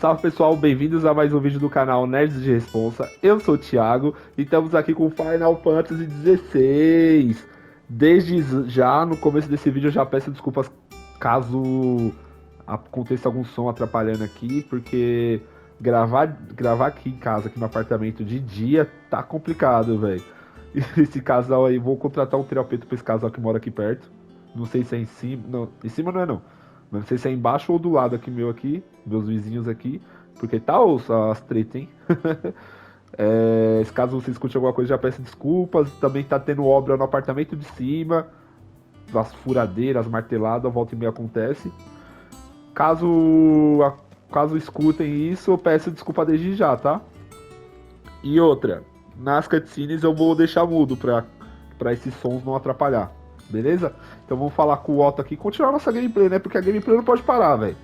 Salve pessoal, bem-vindos a mais um vídeo do canal Nerds de Responsa. Eu sou o Thiago e estamos aqui com Final Fantasy XVI. Desde já, no começo desse vídeo, eu já peço desculpas caso aconteça algum som atrapalhando aqui, porque gravar aqui em casa, aqui no apartamento de dia, tá complicado, velho. Esse casal aí, vou contratar um terapeuta pra esse casal que mora aqui perto. Não sei se é em cima. Não, em cima não é não. Mas não sei se é embaixo ou do lado aqui meu aqui, meus vizinhos aqui. Porque tá as tretas, hein? Se caso você escute alguma coisa, já peço desculpas. Também tá tendo obra no apartamento de cima. As furadeiras, as marteladas, volta e meia acontece. Caso, caso escutem isso, eu peço desculpa desde já, tá? E outra, nas cutscenes eu vou deixar mudo pra esses sons não atrapalhar, beleza? Então vamos falar com o Otto aqui e continuar nossa gameplay, né? Porque a gameplay não pode parar, velho.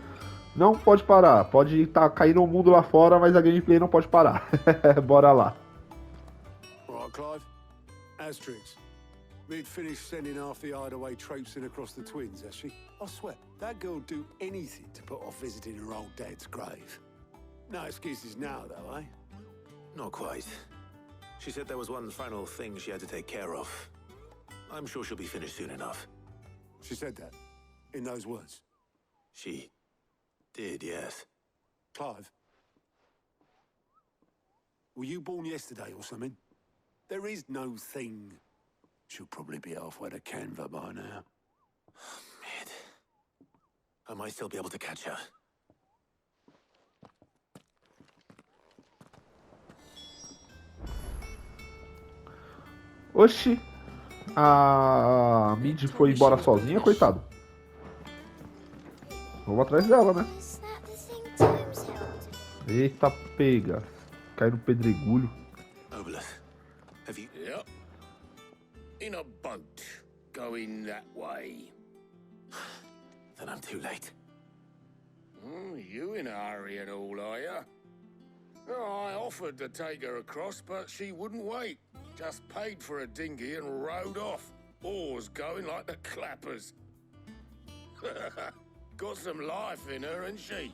Não pode parar. Pode estar caindo o mundo lá fora, mas a gameplay não pode parar. Bora lá. All right, Clive. Asterix. We'd finished sending half the hideaway traipsing across the twins, has she? I swear, that girl'd do anything to put off visiting her old dad's grave. No excuses now, though, eh? Not quite. She said there was one final thing she had to take care of. I'm sure she'll be finished soon enough. She said that, in those words. She did, yes. Clive, were you born yesterday or something? There is no thing. She'll probably be halfway to Canva by now. Mid. I might still be able to catch her. Oxi. A Mid foi embora sozinha, coitado. Vamos atrás dela, né? Eita, pega. Cai no pedregulho. Obeleth, have you... Yep. In a boat, going that way. Then I'm too late. You in a hurry and all, are you? Oh, I offered to take her across, but she wouldn't wait. Just paid for a dinghy and rowed off. Oars going like the clappers. Got some life in her, ain't she?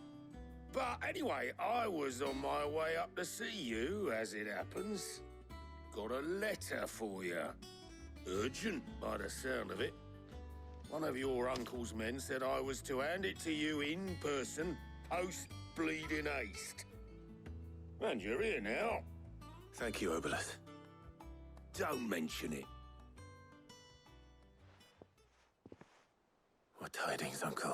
But anyway, I was on my way up to see you, as it happens. Got a letter for you. Urgent, by the sound of it. One of your uncle's men said I was to hand it to you in person, post-bleeding haste. And you're here now. Thank you, Obeleth. Don't mention it. What tidings, Uncle?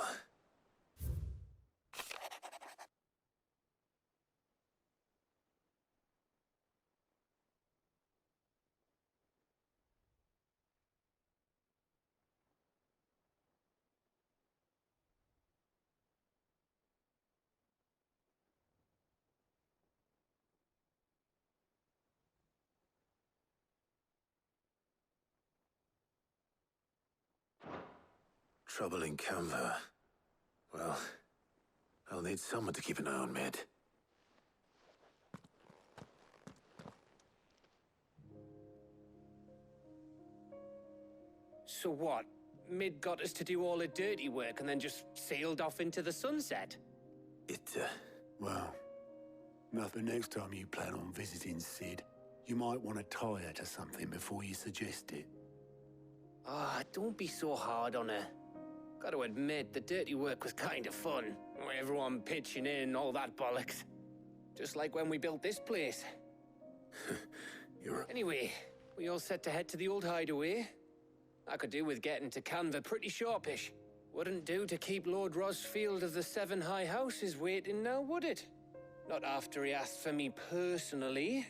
Trouble in Canva. Well, I'll need someone to keep an eye on Mid. So what? Mid got us to do all the dirty work and then just sailed off into the sunset? Well, nothing next time you plan on visiting Sid. You might want to tie her to something before you suggest it. Ah, don't be so hard on her. Gotta admit, the dirty work was kind of fun. Everyone pitching in, all that bollocks. Just like when we built this place. Anyway, we all set to head to the old hideaway? I could do with getting to Canva pretty sharpish. Wouldn't do to keep Lord Rosfield of the Seven High Houses waiting now, would it? Not after he asked for me personally.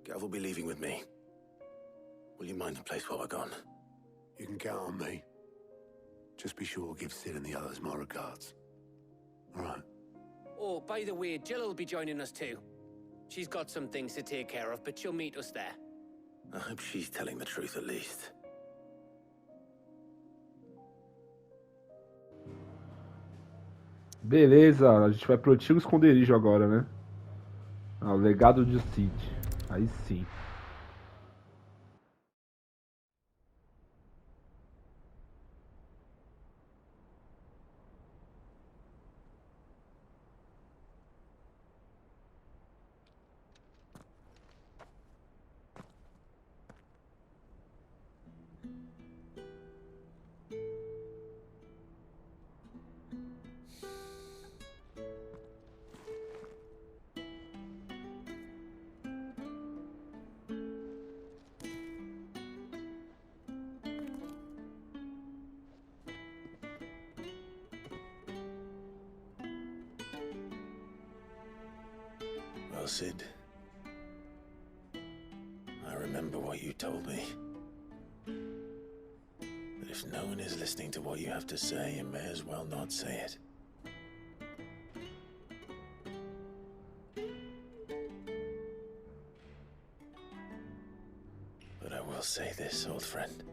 Gav will be leaving with me. Will you mind the place while we're gone? You can count on me. Just be sure to give Sid and the others my regards. All right. Oh, by the way, Jill will be joining us too. She's got some things to take care of, but she'll meet us there. I hope she's telling the truth at least. Beleza, a gente vai pro antigo esconderijo agora, né? Ah, o legado de Cid. Aí sim. Well, Sid, I remember what you told me. That if no one is listening to what you have to say, you may as well not say it. But I will say this, old friend.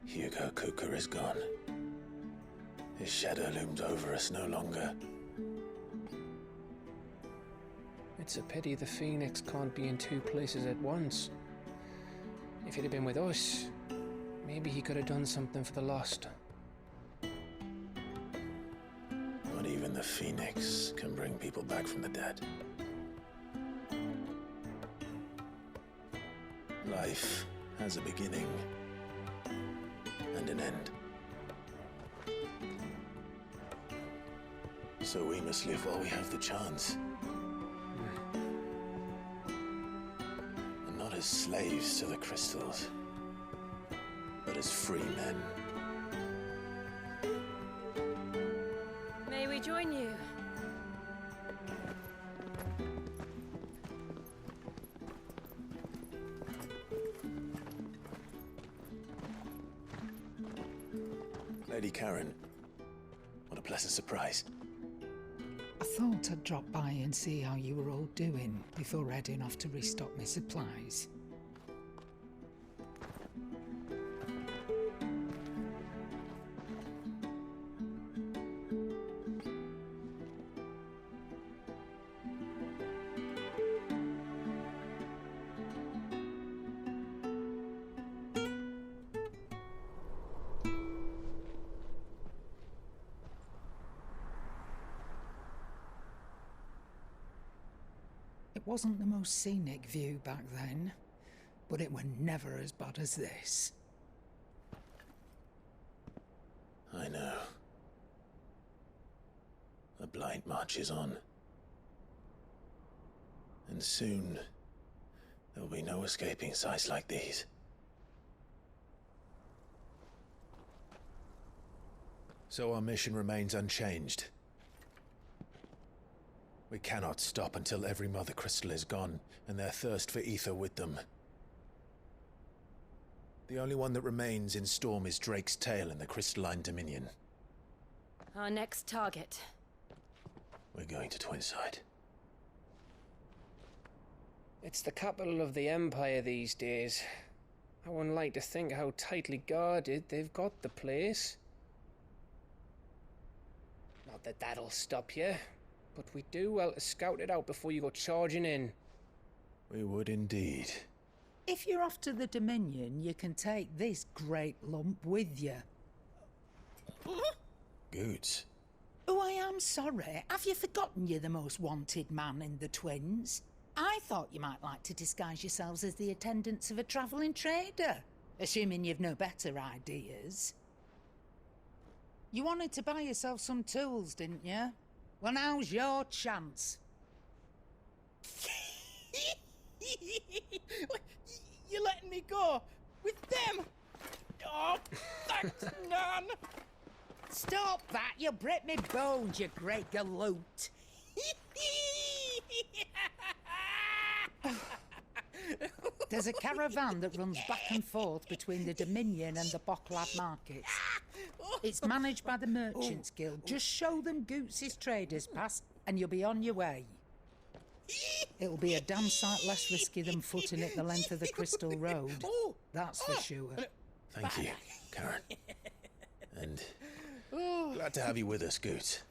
Hugo Kuka is gone. His shadow looms over us no longer. It's a pity the Fênix can't be in two places at once. If he'd have been with us, maybe he could have done something for the lost. Not even the Fênix can bring people back from the dead. Life has a beginning and an end. So we must live while we have the chance. And not as slaves to the crystals, but as free men. May we join you? Lady Karen, what a pleasant surprise. I thought I'd drop by and see how you were all doing before heading off to restock my supplies. It wasn't the most scenic view back then, but it were never as bad as this. I know. The blight marches on. And soon, there'll be no escaping sights like these. So our mission remains unchanged. We cannot stop until every Mother Crystal is gone, and their thirst for ether with them. The only one that remains in Storm is Drake's Tail in the Crystalline Dominion. Our next target. We're going to Twinside. It's the capital of the Empire these days. I wouldn't like to think how tightly guarded they've got the place. Not that that'll stop you, but we do well to scout it out before you go charging in. We would indeed. If you're off to the Dominion, you can take this great lump with you. Goods. Oh, I am sorry. Have you forgotten you're the most wanted man in the Twins? I thought you might like to disguise yourselves as the attendants of a travelling trader, assuming you've no better ideas. You wanted to buy yourself some tools, didn't you? Well, now's your chance. You're letting me go with them? Oh, thanks, Nan. Stop that! You'll break me bones, you great galoot. There's a caravan that runs back and forth between the Dominion and the Bocklad markets. It's managed by the Merchants Guild. Just show them Goots' traders pass and you'll be on your way. It'll be a damn sight less risky than footing it the length of the Crystal Road. That's for sure. Thank you, Karen. And glad to have you with us, Goots.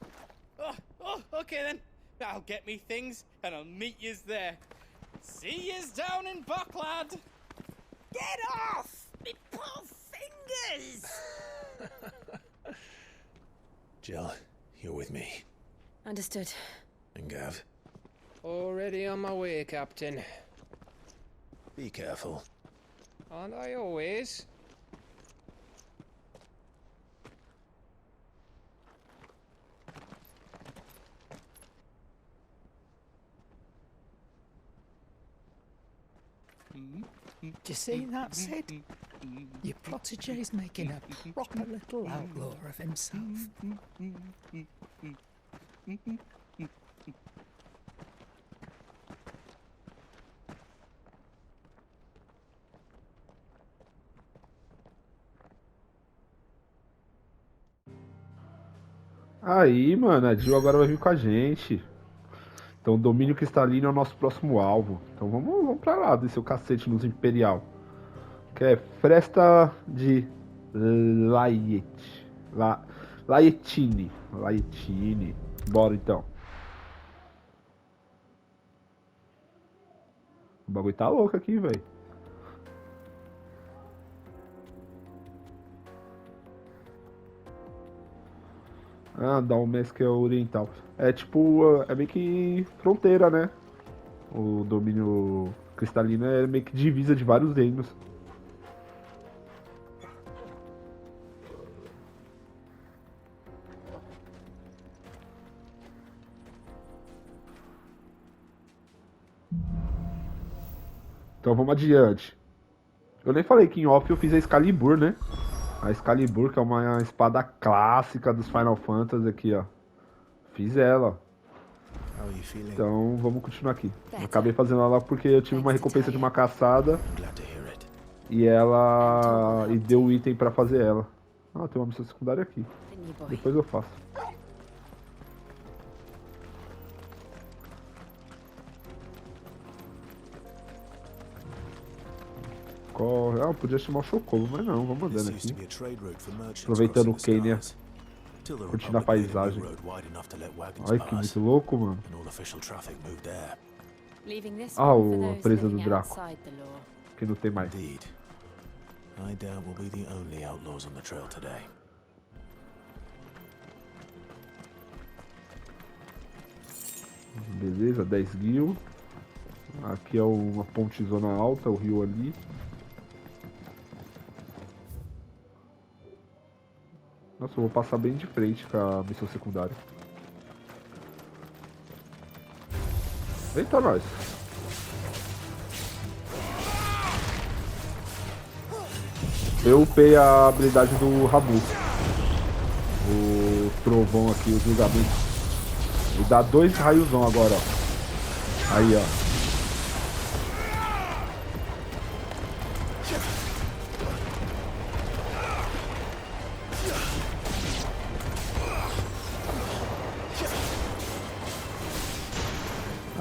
Okay then. I'll get me things and I'll meet yous there. See yous down in Bocklad. Get off! Me poor fingers! Jill, you're with me. Understood. And Gav, Already on my way, Captain. be careful. Aren't I always? Do you see that, Sid? Your protege's making a proper little outlaw of himself. Aí, mano, a Jill agora vai vir com a gente. Então, o domínio cristalino é o nosso próximo alvo. Então, vamos pra lá, descer o cacete nos Imperial. Que é Fresta de Laetine. Bora, então. O bagulho tá louco aqui, velho. Ah, dá um mês que é oriental. É tipo, é meio que fronteira, né? O domínio cristalino é meio que divisa de vários reinos. Então vamos adiante. Eu nem falei que em off eu fiz a Excalibur, né? A Excalibur, que é uma espada clássica dos Final Fantasy aqui, ó. Fiz ela. Então vamos continuar aqui. Eu acabei fazendo ela porque eu tive uma recompensa de uma caçada. E ela... E deu o item pra fazer ela. Ah, tem uma missão secundária aqui. Depois eu faço. Corre. Ah, eu podia chamar o Chocobo, mas não, vamos andando aqui. Aproveitando o Kenya. Curtindo a paisagem. Ai, que muito louco, mano. Ah, a presa do Draco. Que não tem mais. Beleza, 10 guil. Aqui é uma pontezona alta, o rio ali. Nossa, eu vou passar bem de frente com a missão secundária. Eita, nós! Eu upei a habilidade do Rabu. O trovão aqui, o julgamento. Ele dá 2 raiozão agora, ó. Aí, ó.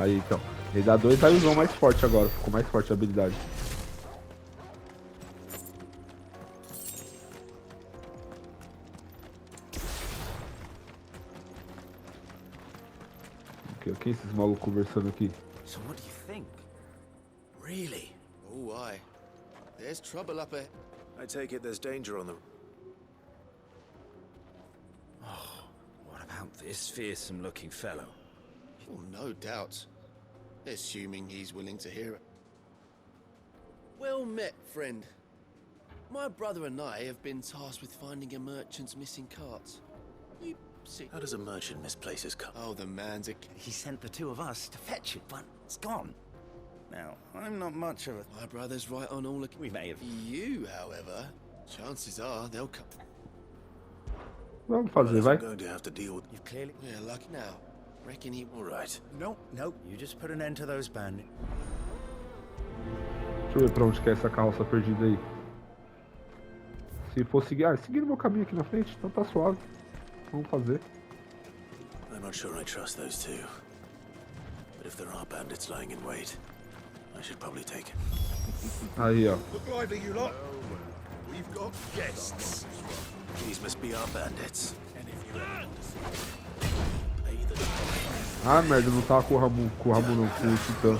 Aí, então. Ele dá 2 raiozão mais forte agora. Ficou mais forte a habilidade. Ok, esses malucos conversando aqui. So what do you think? Really? Oh, aye. There's trouble up ahead. I take it there's danger on the... Oh, what about this fearsome-looking fellow? Oh, no doubt. Assuming he's willing to hear it. Well met, friend. My brother and I have been tasked with finding a merchant's missing carts. You see... How does a merchant misplace his cup? Oh, the man's a... He sent the two of us to fetch it, but it's gone. Now, I'm not much of a... My brother's right on all... We may have... You, however, chances are they'll come... Vamos fazer, vai. I'm going to have to deal with... You've clearly... We're lucky now. Reckon he... All right. No, you just put an end to those bandits. Deixa eu ver pra onde que é essa carroça perdida aí. Se for seguir... Ah, seguir o meu caminho aqui na frente, então tá suave. Vamos fazer. I'm not sure I trust those two. But if there are bandits lying in wait, I should probably take it. Aí, ó. Look lively, you lot. We've got guests. These must be our bandits. And if you ever want to see Pay the... Ah, merda, não tava com o Rabu não, com o Titã.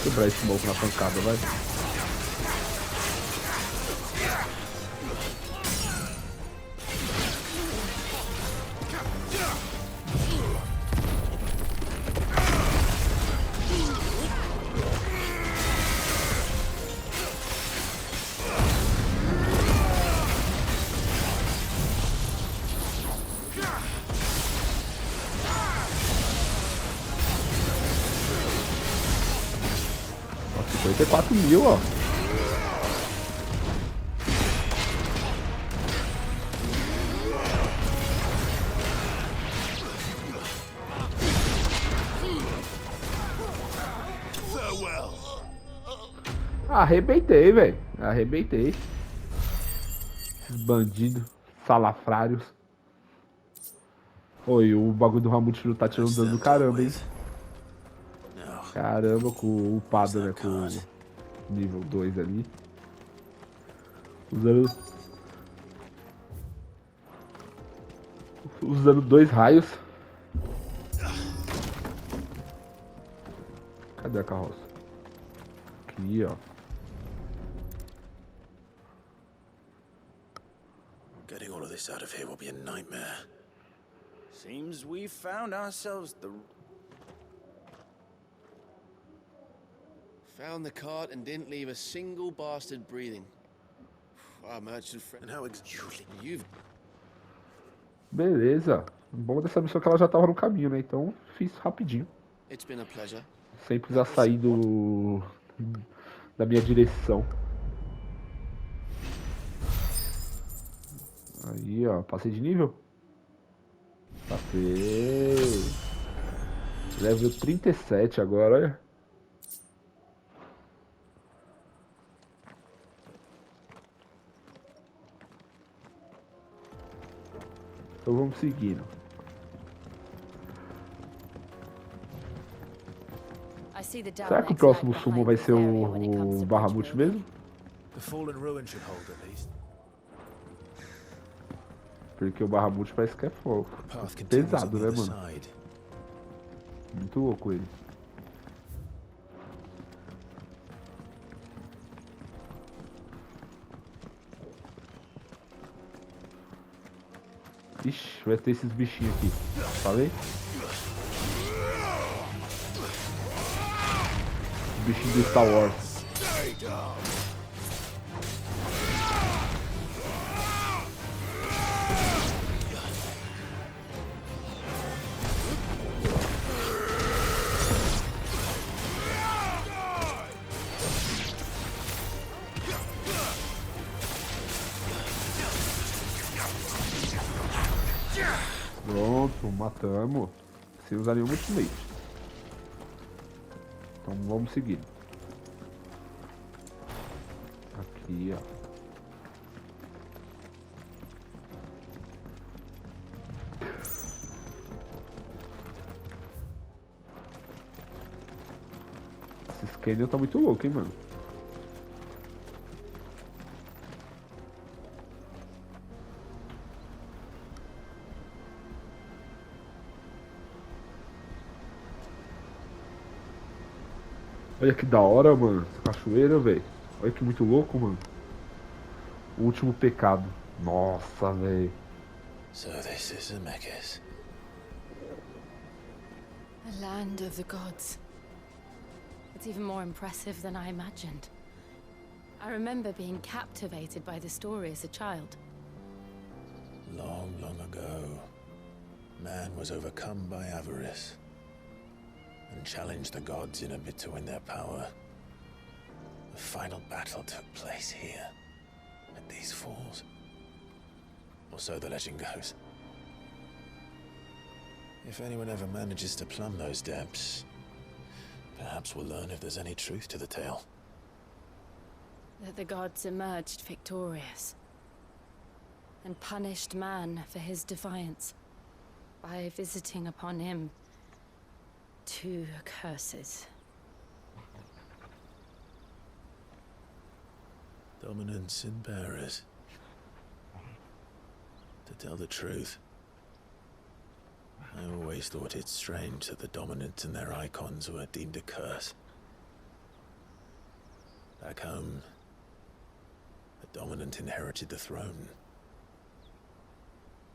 Quebrar esse maluco na pancada, vai. Nossa, 54 mil, ó. Arrebentei, velho. Arrebentei. Esses bandidos, salafrários. Oi, o bagulho do Ramute não tá tirando dano do caramba, hein? Caramba, com o upado, né? Com o nível 2 ali. Usando 2 raios. Cadê a carroça? Aqui, ó. Getting all of this out of here will be a nightmare. Seems we found ourselves the... Found the cart and didn't leave a single bastard breathing. Our merchant friend... And how exactly... You've... Beleza. O bom dessa missão é que ela já tava no caminho, né? Então fiz rapidinho. It's been a pleasure. Sem precisar sair da minha direção. Aí, ó. Passei de nível. Passei. Level 37 agora, olha. Então vamos seguindo. Será que o próximo sumo vai ser o Bahamut mesmo? The fallen ruin should hold at least. Porque o Bahamut parece que é fogo. Pesado, né, mano? Muito louco ele. Ixi, vai ter esses bichinhos aqui. Falei? Bichinho do Star Wars. Pronto, matamos. Sem usar nenhum ultimate. Então vamos seguir. Aqui, ó. Esse Canyon tá muito louco, hein, mano. Olha que da hora, mano. Essa cachoeira, velho. Olha que muito louco, mano. O último pecado. Nossa, velho. So this is Zemeckis. A land of the gods. It's even more impressive than I imagined. I remember being captivated by the story as a child. Long, long ago, man was overcome by avarice and challenged the gods in a bid to win their power. The final battle took place here, at these falls. Or so the legend goes. If anyone ever manages to plumb those depths, perhaps we'll learn if there's any truth to the tale. That the gods emerged victorious and punished man for his defiance by visiting upon him 2 curses. Dominants and bearers. To tell the truth, I always thought it strange that the dominants and their icons were deemed a curse. Back home, the dominant inherited the throne.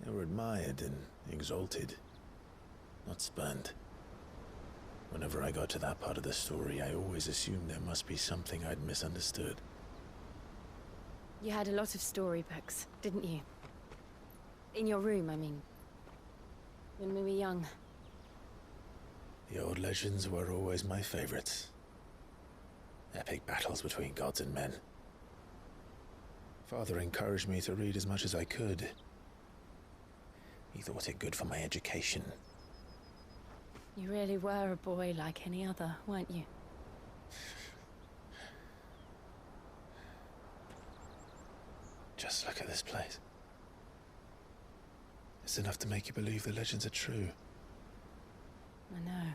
They were admired and exalted, not spurned. Whenever I got to that part of the story, I always assumed there must be something I'd misunderstood. You had a lot of storybooks, didn't you? In your room, I mean. When we were young. The old legends were always my favorites. Epic battles between gods and men. Father encouraged me to read as much as I could. He thought it good for my education. You really were a boy like any other, weren't you? Just look at this place. It's enough to make you believe the legends are true. I know.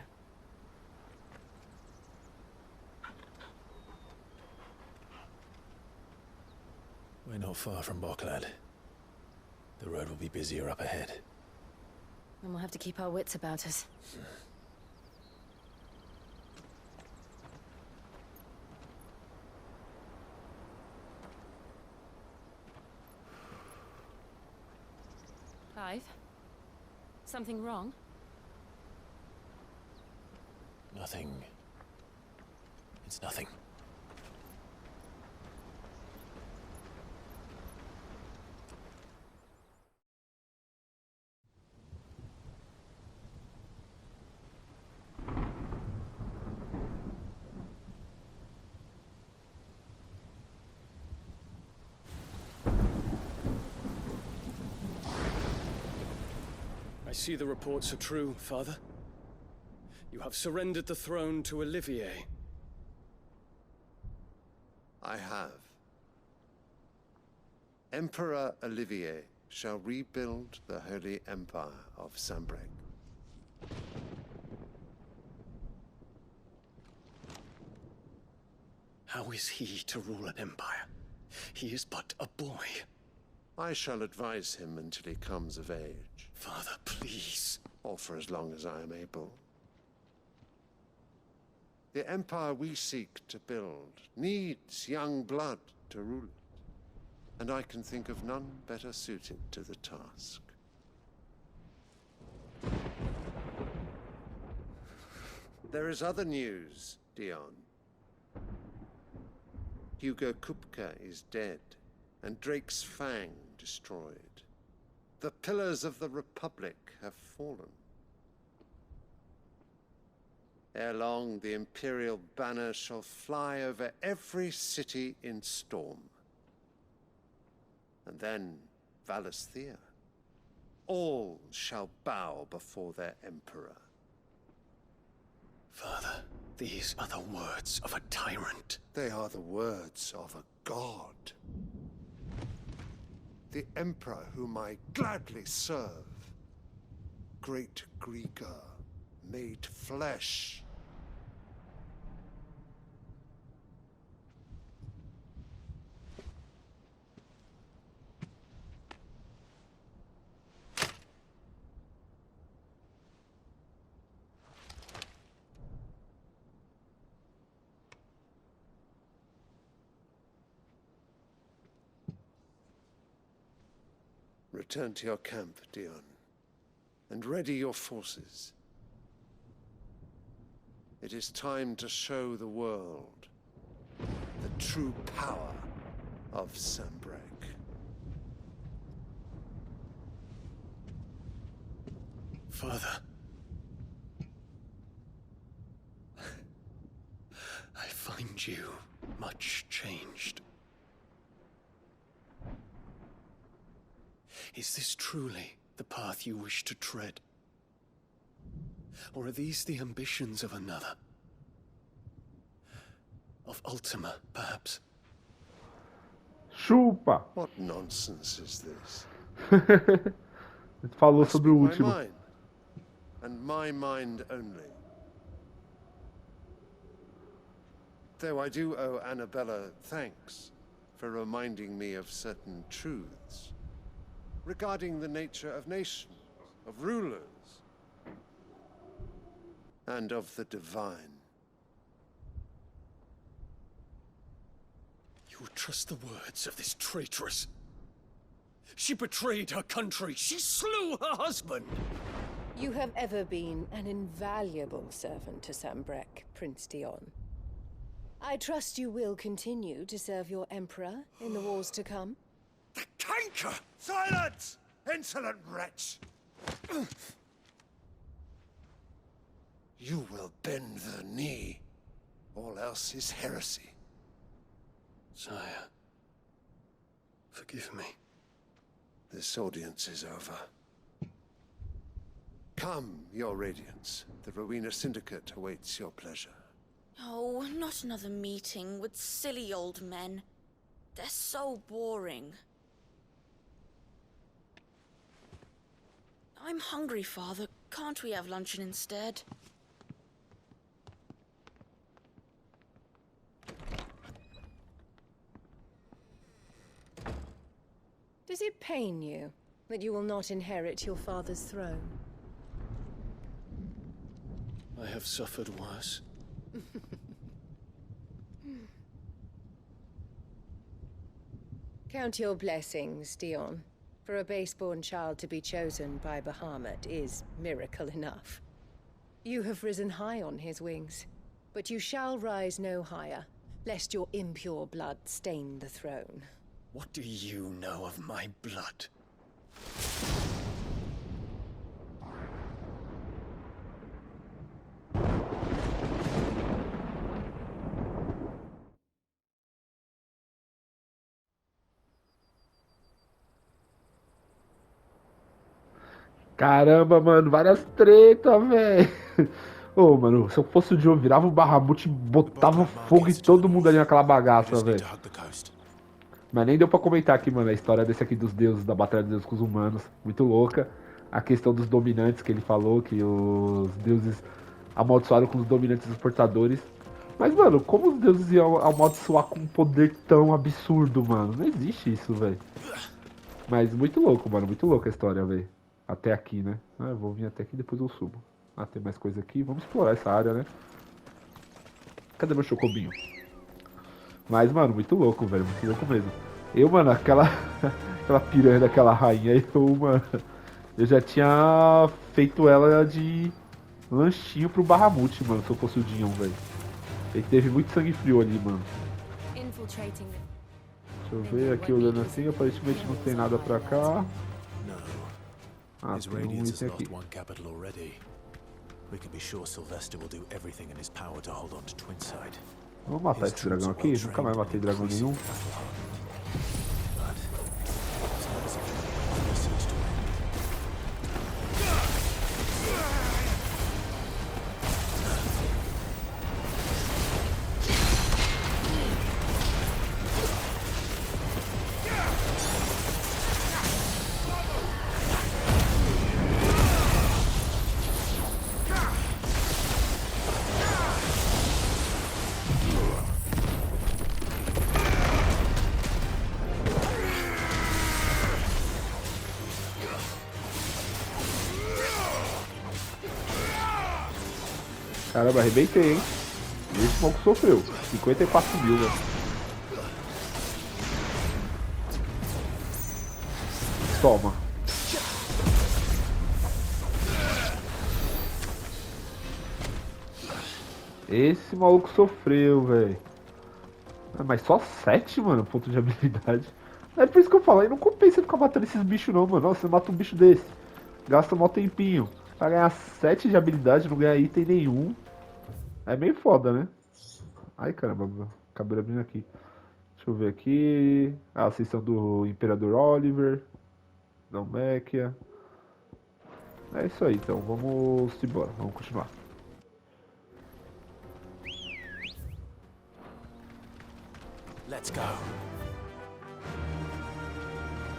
We're not far from Boklad. The road will be busier up ahead. Then we'll have to keep our wits about us. Clive? Something wrong? Nothing. It's nothing. I see the reports are true, Father. You have surrendered the throne to Olivier. I have. Emperor Olivier shall rebuild the Holy Empire of Sambrec. How is he to rule an empire? He is but a boy. I shall advise him until he comes of age. Father, please. Or for as long as I am able. The empire we seek to build needs young blood to rule it, and I can think of none better suited to the task. There is other news, Dion. Hugo Kupka is dead, and Drake's Fang destroyed. The pillars of the Republic have fallen. Ere long, the Imperial banner shall fly over every city in storm. And then Valisthea. All shall bow before their Emperor. Father, these are the words of a tyrant. They are the words of a god. The Emperor whom I gladly serve. Great Greeker, made flesh. Return to your camp, Dion, and ready your forces. It is time to show the world the true power of Sambrec. Father. I find you much changed. Is this truly the path you wish to tread? Or are these the ambitions of another? Of Ultima, perhaps? Chupa! What nonsense is this? Ele falou sobre o último. My mind, and my mind only. Though I do owe Annabella thanks for reminding me of certain truths regarding the nature of nations, of rulers, and of the divine. You would trust the words of this traitress? She betrayed her country. She slew her husband. You have ever been an invaluable servant to Sambrec, Prince Dion. I trust you will continue to serve your Emperor in the wars to come. The canker! Silence! Insolent wretch! You will bend the knee. All else is heresy. Sire, forgive me. This audience is over. Come, your Radiance. The Rowena Syndicate awaits your pleasure. Oh, not another meeting with silly old men. They're so boring. I'm hungry, Father. Can't we have luncheon instead? Does it pain you that you will not inherit your father's throne? I have suffered worse. Count your blessings, Dion. For a base-born child to be chosen by Bahamut is miracle enough. You have risen high on his wings, but you shall rise no higher, lest your impure blood stain the throne. What do you know of my blood? Caramba, mano, várias tretas, velho. Ô, mano, se eu fosse o Dio, eu virava o Bahamut e botava fogo em todo mundo ali naquela bagaça, velho. Mas nem deu pra comentar aqui, mano, a história desse aqui dos deuses, da batalha dos deuses com os humanos. Muito louca. A questão dos dominantes que ele falou, que os deuses amaldiçoaram com os dominantes e os portadores. Mas, mano, como os deuses iam amaldiçoar com um poder tão absurdo, mano? Não existe isso, velho. Mas muito louco, mano, muito louca a história, velho. Até aqui, né? Ah, eu vou vir até aqui e depois eu subo. Ah, tem mais coisa aqui. Vamos explorar essa área, né? Cadê meu chocobinho? Mas, mano, muito louco, velho. Muito louco mesmo. Eu, mano, aquela piranha daquela rainha, eu já tinha feito ela de lanchinho pro Bahamut, mano, se eu fosse o Dion, velho. Ele teve muito sangue frio ali, mano. Deixa eu ver aqui, olhando assim, aparentemente não tem nada pra cá. Ah, His tem um radiance has item lost aqui. one capital already. We can be sure Sylvester will do everything in his power to hold on to Twinside. Vamos matar esse dragão aqui? Nunca mais matei dragão nenhum. Caramba, arrebentei, hein? E esse maluco sofreu. 54 mil, velho. Toma. Esse maluco sofreu, velho. Ah, mas só 7, mano, ponto de habilidade. É por isso que eu falo, aí não compensa ficar matando esses bichos não, mano. Nossa, você mata um bicho desse, gasta um tempinho pra ganhar 7 de habilidade, não ganhar item nenhum. É meio foda, né? Ai, caramba, acabei abrindo aqui. Deixa eu ver aqui. A ascensão do imperador Olivier. Nomeado. É isso aí, então. Vamos embora. Vamos continuar. Let's go.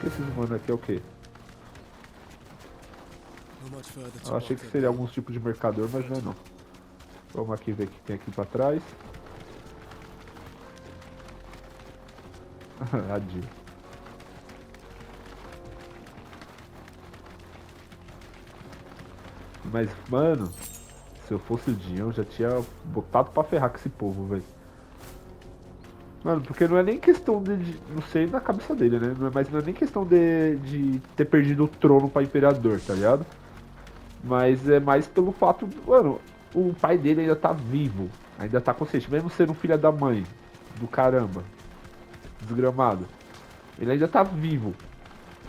Esses mano aqui é o quê? Eu achei que seria alguns tipos de mercador, mas não é não. Vamos aqui ver o que tem aqui pra trás. Adio. Mas, mano, se eu fosse o Dion, eu já tinha botado pra ferrar com esse povo, velho. Mano, porque não é nem questão de... Não sei na cabeça dele, né? Mas não é nem questão de ter perdido o trono pra imperador, tá ligado? Mas é mais pelo fato... Mano, o pai dele ainda tá vivo. Ainda tá consciente. Mesmo sendo filho da mãe. Do caramba. Desgramado. Ele ainda tá vivo.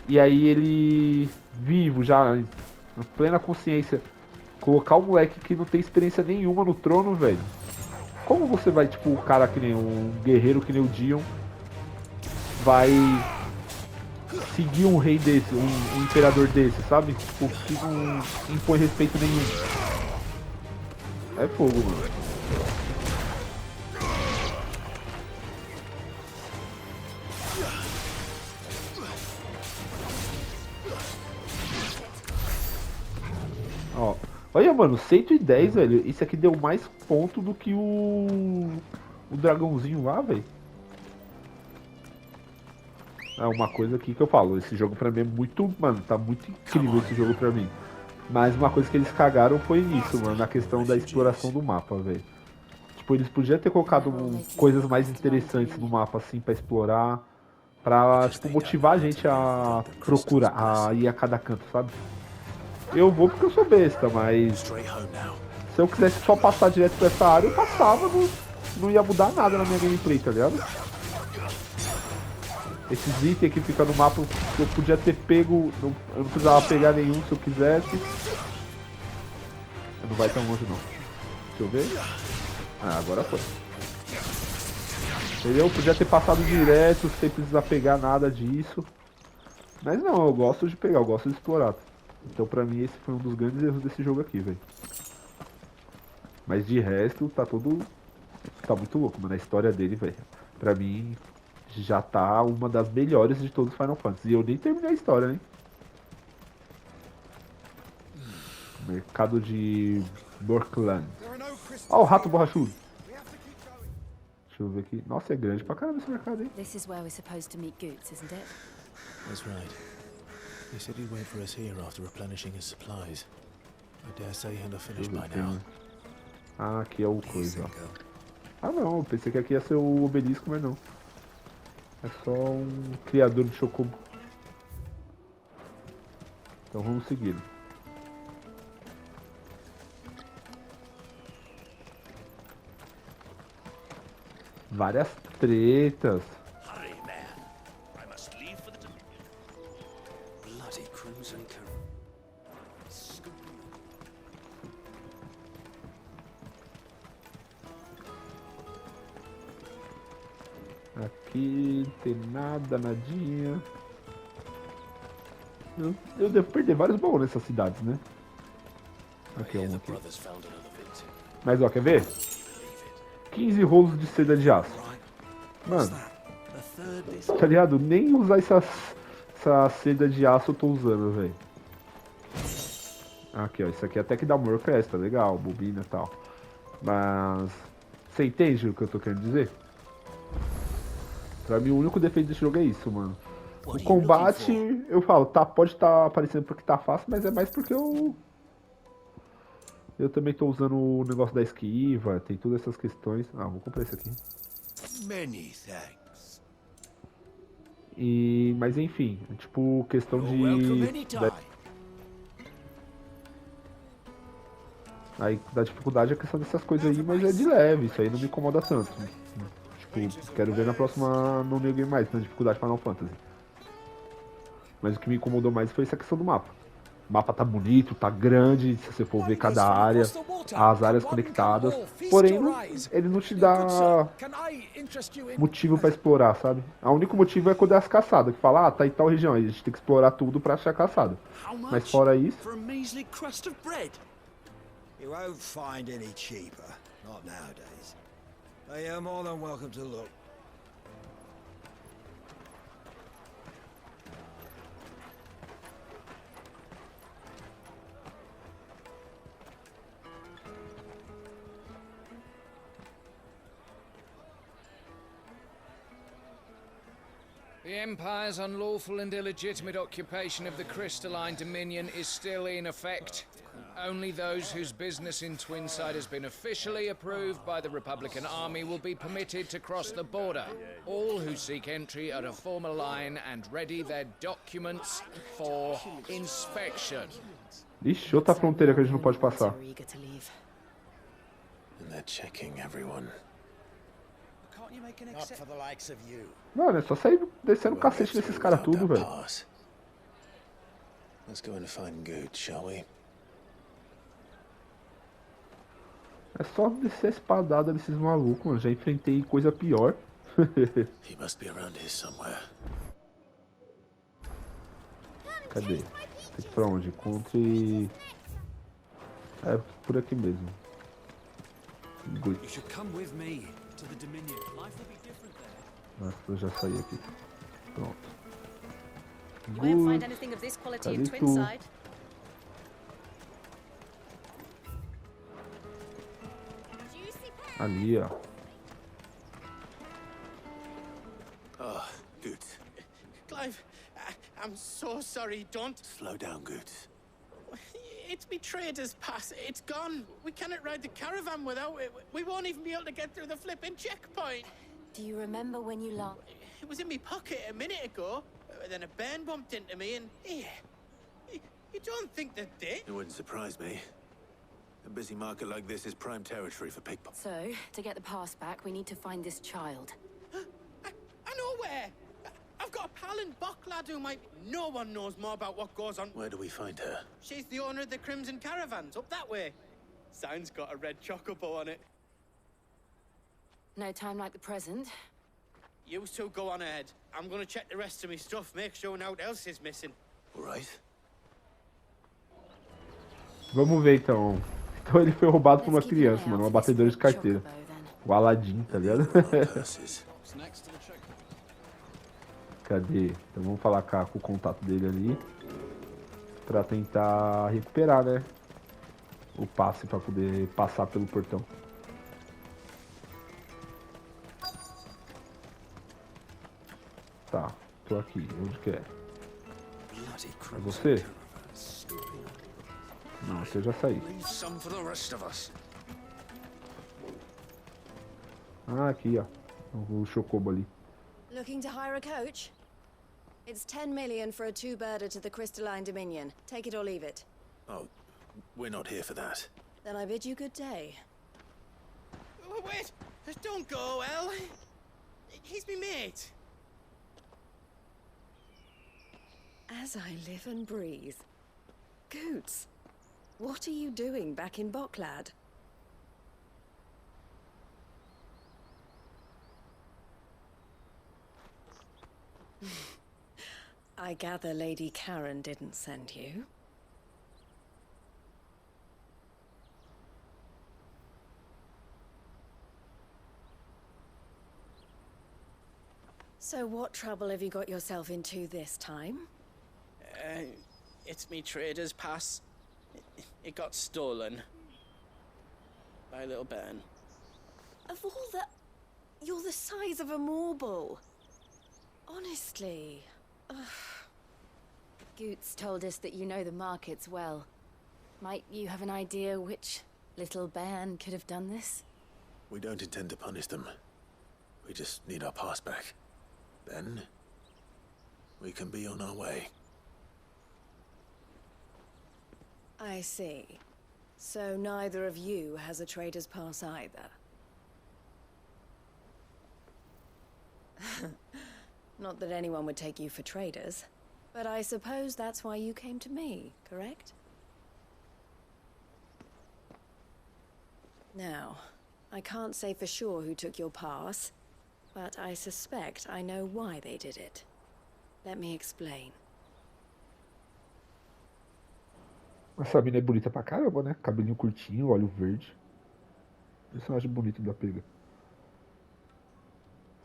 E aí ele... Vivo já, na plena consciência. Colocar um moleque que não tem experiência nenhuma no trono, velho. Como você vai, tipo, um cara que nem um guerreiro que nem o Dion vai seguir um rei desse, um imperador desse, sabe? Tipo, que não impõe respeito nenhum. É fogo, mano. Olha, mano, 110, velho. Esse aqui deu mais ponto do que o dragãozinho lá, velho. É uma coisa aqui que eu falo. Esse jogo pra mim é muito... Mano, tá muito incrível esse jogo pra mim. Mas uma coisa que eles cagaram foi nisso, mano. Na questão da exploração do mapa, velho. Tipo, eles podiam ter colocado coisas mais interessantes no mapa, assim, pra explorar. Pra, tipo, motivar a gente a procurar, a ir a cada canto, sabe? Eu vou porque eu sou besta, mas... Se eu quisesse só passar direto pra essa área, eu passava, não ia mudar nada na minha gameplay, tá ligado? Esses itens que ficam no mapa, eu podia ter pego... eu não precisava pegar nenhum se eu quisesse. Não vai tão longe, não. Deixa eu ver. Ah, agora foi. Entendeu? Podia ter passado direto, sem precisar pegar nada disso. Mas não, eu gosto de pegar, eu gosto de explorar. Então pra mim esse foi um dos grandes erros desse jogo aqui, velho. Mas de resto, tá todo... Tá muito louco, mano. A história dele, velho. Pra mim, já tá uma das melhores de todos os Final Fantasy. E eu nem terminei a história, né? Mercado de Borkland. Ó, o rato borrachudo. Deixa eu ver aqui. Nossa, é grande pra caramba esse mercado, hein? This is where we're supposed to meet Goots, isn't it? That's right. He said he'd wait for us here after replenishing his supplies. I dare say he'll have finished by now. Ah, aqui é o coisa, ó. Ah não, eu pensei que aqui ia ser o obelisco, mas não. É só um criador de chocobo. Então vamos seguir. Várias tretas. Aqui não tem nada, nadinha. Eu devo perder vários baús nessas cidades, né? Aqui é um aqui. Mas ó, quer ver? 15 rolos de seda de aço. Mano, tá ligado? Nem usar essa seda de aço eu tô usando, velho. Aqui, ó. Isso aqui até que dá uma orquestra, legal, bobina e tal. Mas... Você entende o que eu tô querendo dizer? Pra mim o único defeito desse jogo é isso, mano. O combate, eu falo, tá, pode estar aparecendo porque tá fácil, mas é mais porque eu também tô usando o negócio da esquiva, tem todas essas questões. Ah, vou comprar esse aqui. Mas enfim, é tipo questão de... Aí da dificuldade é a questão dessas coisas aí, mas é de leve, isso aí não me incomoda tanto. Tipo, quero ver na próxima no New Game mais, na dificuldade Final Fantasy. Mas o que me incomodou mais foi essa questão do mapa. O mapa tá bonito, tá grande, se você for ver cada área, as áreas conectadas. Porém, ele não te dá motivo pra explorar, sabe? O único motivo é quando é as caçadas, que fala, ah, tá em tal região, aí a gente tem que explorar tudo pra achar caçada. Mas fora isso... You won't find any cheaper, not nowadays. But you're more than welcome to look. The Empire's unlawful and illegitimate occupation of the crystalline dominion is still in effect. Only those whose business in Twinside has been officially approved by the Republican Army will be permitted to cross the border. All who seek entry are to form a line and ready their documents for inspection. Ixi, outra fronteira que a gente não pode passar. And they're checking everyone. Mano, é só sair descendo o cacete desses caras tudo, velho. Let's go and find Good, shall we? É só descer a espadada desses malucos, mano. Já enfrentei coisa pior. He must be around here somewhere. Cadê? Tem pra onde? Encontre... É, por aqui mesmo. Good. Nossa, eu já saí aqui. Pronto. You won't find anything of this quality in Twinside. Ali, ó. Oh, good. Clive, I'm so sorry. Don't. Slow down, good. It's me trader's pass. It's gone. We cannot ride the caravan without it. We won't even be able to get through the flipping checkpoint. Do you remember when you last... It was in my pocket a minute ago. Then a bairn bumped into me and... Yeah. You don't think that they... It wouldn't surprise me. A busy market like this is prime territory for pickpockets. So, to get the pass back, we need to find this child. I know where. I've got a pal in Bucklad who might... No one knows more about what goes on. Where do we find her? She's the owner of the Crimson Caravans, up that way. Sign's got a red chocobo on it. No time like the present. You two go on ahead. I'm gonna check the rest of my stuff, make sure nothing else is missing. All right. Vamos ver então. Então ele foi roubado por uma criança, mano. Uma batedora de carteira. O Aladdin, tá ligado? Cadê? Então vamos falar com o contato dele ali. Pra tentar recuperar, né? O passe pra poder passar pelo portão. Tá, tô aqui. Onde que é? É você? Não, você já saiu. Ah, aqui, ó. O chocobo ali. Looking to hire a coach? It's 10 million for a two-birder to the Crystalline Dominion. Take it or leave it. Oh, we're not here for that. Then I bid you good day. Oh, wait! Don't go, El. He's me mate. As I live and breathe. Goots, what are you doing back in Bucklad? I gather Lady Karen didn't send you. So what trouble have you got yourself into this time? It's me trader's pass. It got stolen. By a little bairn. Of all the... You're the size of a marble. Honestly. Ugh. Goots told us that you know the markets well. Might you have an idea which little bairn could have done this? We don't intend to punish them. We just need our pass back. Then, we can be on our way. I see. So neither of you has a trader's pass either. Not that anyone would take you for traders, but I suppose that's why you came to me, correct? Now, I can't say for sure who took your pass, but I suspect I know why they did it. Let me explain. Essa mina é bonita pra caramba, né? Cabelinho curtinho, olho verde. Personagem bonito da pega.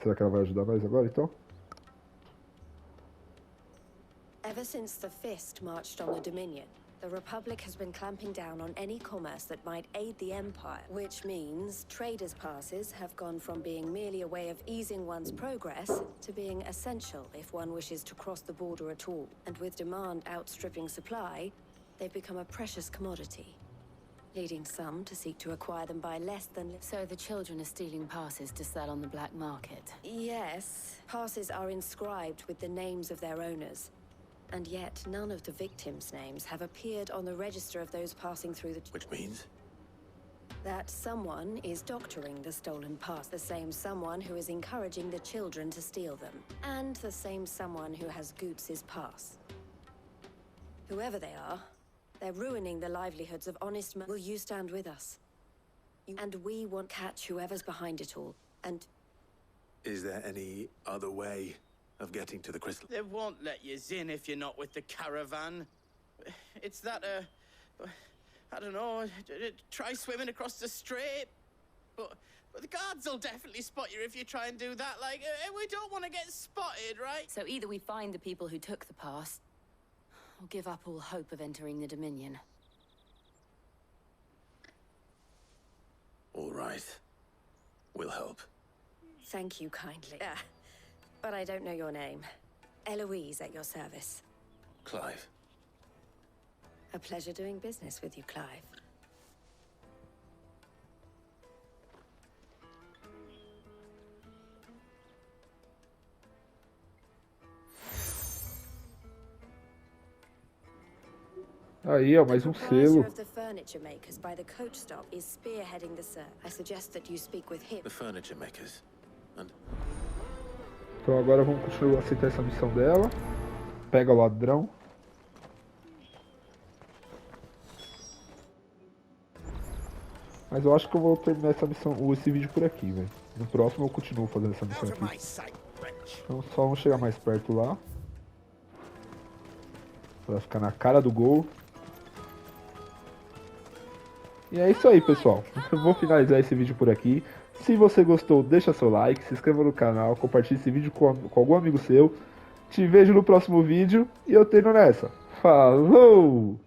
Será que ela vai ajudar nós agora, então? Ever since the Fist marched on the Dominion, the Republic has been clamping down on any commerce that might aid the Empire, which means traders' passes have gone from being merely a way of easing one's progress to being essential if one wishes to cross the border at all. And with demand outstripping supply, they've become a precious commodity, leading some to seek to acquire them by less than... So the children are stealing passes to sell on the black market? Yes. Passes are inscribed with the names of their owners. And yet, none of the victims' names have appeared on the register of those passing through the... Which means? That someone is doctoring the stolen pass. The same someone who is encouraging the children to steal them. And the same someone who has Goots' pass. Whoever they are, they're ruining the livelihoods of honest men. Will you stand with us? And we won't catch whoever's behind it all. And... Is there any other way of getting to the crystal? They won't let you in if you're not with the caravan. It's that, I don't know, try swimming across the strait. But the guards will definitely spot you if you try and do that. Like, we don't want to get spotted, right? So either we find the people who took the pass, or give up all hope of entering the Dominion. All right. will help. Thank you kindly. But I don't know your name. Eloise at your service. Clive. A pleasure doing business with you, Clive. Aí, ó, mais um selo. The furniture makers by the coach stop is spearheading the search. I suggest that you speak with him. The furniture makers. And Então agora vamos continuar a aceitar essa missão dela. Pega o ladrão. Mas eu acho que eu vou terminar essa missão, esse vídeo por aqui, velho. No próximo eu continuo fazendo essa missão aqui. Então só vamos chegar mais perto lá. Pra ficar na cara do gol. E é isso aí, pessoal. Eu vou finalizar esse vídeo por aqui. Se você gostou, deixa seu like, se inscreva no canal, compartilhe esse vídeo com algum amigo seu. Te vejo no próximo vídeo e eu tô indo nessa. Falou!